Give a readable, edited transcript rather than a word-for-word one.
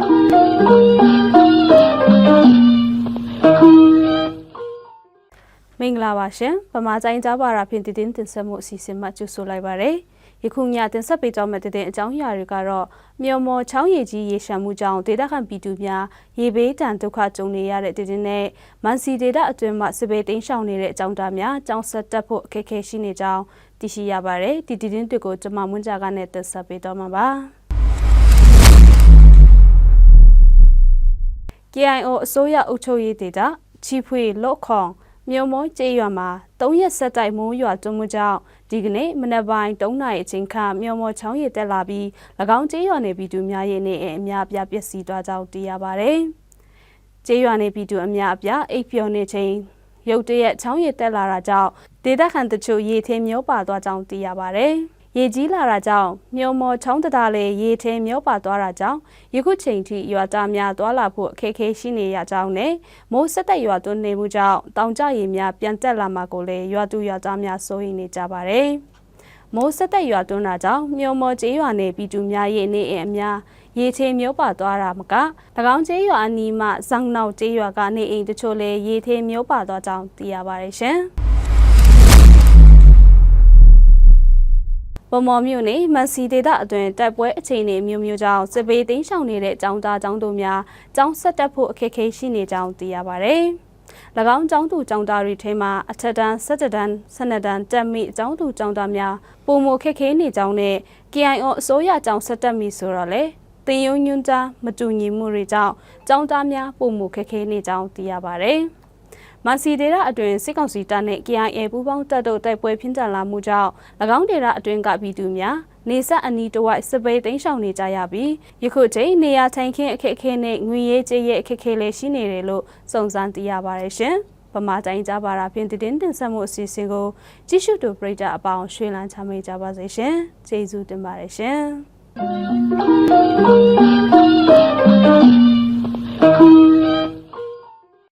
မင်္ဂလာပါရှင်။ဗမာတိုင်းကြားပါရာဖြင့်တည်တင်ဆက်မှုအစီအစဉ်မှကြိုဆိုလိုက်ပါရစေ။ယခုညတင်ဆက်ပေးကြမယ့်တည်တဲ့အကြောင်းအရာတွေကတော့မြော်မော်ချောင်းရည်ကြီးရေရှမ်းမှုကြောင့်ဒေသခံပြည်သူများရေဘေးဒဏ်ဒုက္ခကြုံနေရတဲ့တည်တင်နဲ့မန်စီဒေတာအတွင်းမှာစစ်ဘေးတိမ်းရှောင်နေတဲ့အကြောင်းသားများကြောင်းဆက်တက်ဖို့အခက်အခဲရှိနေကြောင်းသိရှိရပါတယ်။ဒီတည်တင်တွေကိုကျွန်မမွန်းကြကနဲ့တင်ဆက်ပေးတော့မှာပါ။ KIO အစိုးရအုပ်ချုပ်ရေးဒေတာချီဖွေလော့ခေါင်မြို့မောကျေးရွာမှာ3ရက်ဆက်တိုက်မိုးရွာသွန်းမှုကြောင့်ဒီကနေ့မနက်ပိုင်း3နာရီအချိန်ခန့်မြို့မောချောင်းရည်တက်လာပြီး၎င်းကျေးရွာနေပြည်သူများရဲ့နေအများအပြားပျက်စီးသွားကြောင်းသိရပါတယ်။ကျေးရွာနေပြည်သူအများအပြားအိပ်ပျော်နေချိန်ရုတ်တရက်ချောင်းရည်တက်လာတာကြောင့်ဒေသခံတချို့ရေထင်းမျောပါသွားကြောင်းသိရပါတယ်။ရေကြီးလာတာကြောင့်မြို့မော်ချောင်းတတာလေရေထင်းမျောပါသွားတာကြောင့်ယခုချိန်ထိရွာသားများသွားလာဖို့အခက်အခဲရှိနေရကြောင်းနဲ့မိုးဆက်တက်ရွာသွန်းနေမှုကြောင့်တောင်ကျရေများပြန်တက်လာမှာကိုလည်းရွာသူရွာသားများစိုးရိမ်နေကြပါတယ်။မိုးဆက်တက်ရွာသွန်းတာကြောင့်မြို့မော်ကျေးရွာနယ်ပြည်သူများရဲ့နေအိမ်အများရေထင်းမျောပါသွားတာမက၎င်းကျေးရွာအနီးမှဇောင်းနောက်ကျေးရွာကနေအိမ်တချို့လည်းရေထင်းမျောပါသွားကြောင်းသိရပါတယ်ရှင်။ဗမော်မြို့နယ်မန်စီဒေတာအတွင်းတိုက်ပွဲအခြေအနေမျိုးမျိုးကြောင့်စစ်ဘေးတိမ်းရှောင်နေတဲ့အကြောင်းသားကျောင်းသူများကျောင်းဆက်တက်ဖို့အခက်အခဲရှိနေကြောင်းသိရပါတယ်။၎င်းကျောင်းသူကျောင်းသားတွေထဲမှာအထက်တန်း17တန်း12တန်းတက်မိကျောင်းသူကျောင်းသားများပုံမခက်ခဲနေကြောင်းနဲ့ KIO အစိုးရကျောင်းဆက်တက်မိဆိုတော့လေတင်ယုံညွန်းကြားမတူညီမှုတွေကြောင့်ကျောင်းသားများပုံမခက်ခဲနေကြောင်းသိရပါတယ်။မန်စီဒေတာအတွင်းစစ်ကောင်စီတပ်နဲ့ KIA ပူးပေါင်းတပ်တို့တိုက်ပွဲပြင်းထန်လာမှုကြောင့်၎င်းဒေတာအတွင်းကပြည်သူများနေဆက်အနီးတစ်ဝိုက်စစ်ဘေးတိမ်းရှောင်နေကြရပြီးယခုချိန်နေရာထိုင်ခင်းအခက်အခဲနဲ့ငွေရေးကြေးရေးအခက်အခဲလည်းရှိနေတယ်လို့စုံစမ်းသိရပါတယ်ရှင်။ဗမာတိုင်းကြားပါတာဖြင့်တည်တင်ဆက်မှုအစီအစဉ်ကိုကြည့်ရှုသူပရိသတ်အပေါင်းရွှေလန်းချမ်းမြေ့ကြပါစေရှင်။ကျေးဇူးတင်ပါတယ်ရှင်။